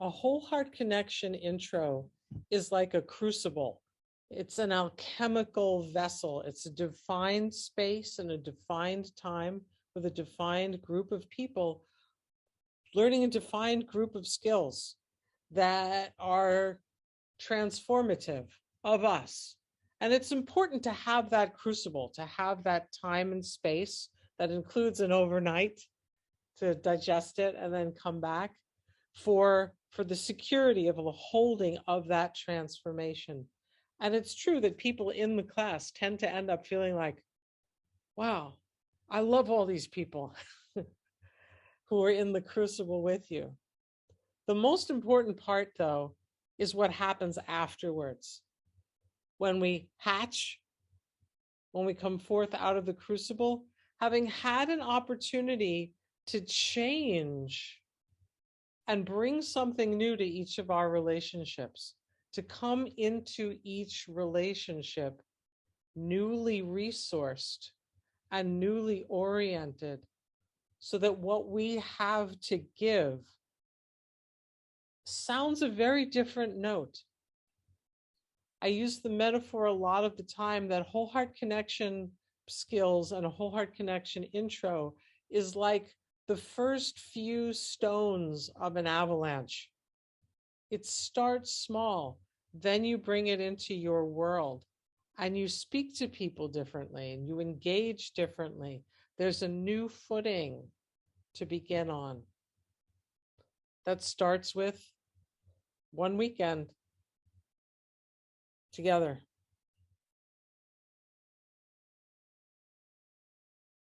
A whole heart connection intro is like a crucible. It's an alchemical vessel. It's a defined space and a defined time with a defined group of people learning a defined group of skills that are transformative of us. And it's important to have that crucible, to have that time and space that includes an overnight to digest it and then come back for the security of the holding of that transformation. And it's true that people in the class tend to end up feeling like, wow, I love all these people who are in the crucible with you. The most important part, though, is what happens afterwards. When we hatch, when we come forth out of the crucible, having had an opportunity to change and bring something new to each of our relationships, to come into each relationship newly resourced and newly oriented, so that what we have to give sounds a very different note. I use the metaphor a lot of the time that whole heart connection skills and a whole heart connection intro is like the first few stones of an avalanche. It starts small, then you bring it into your world and you speak to people differently and you engage differently. There's a new footing to begin on. That starts with one weekend together.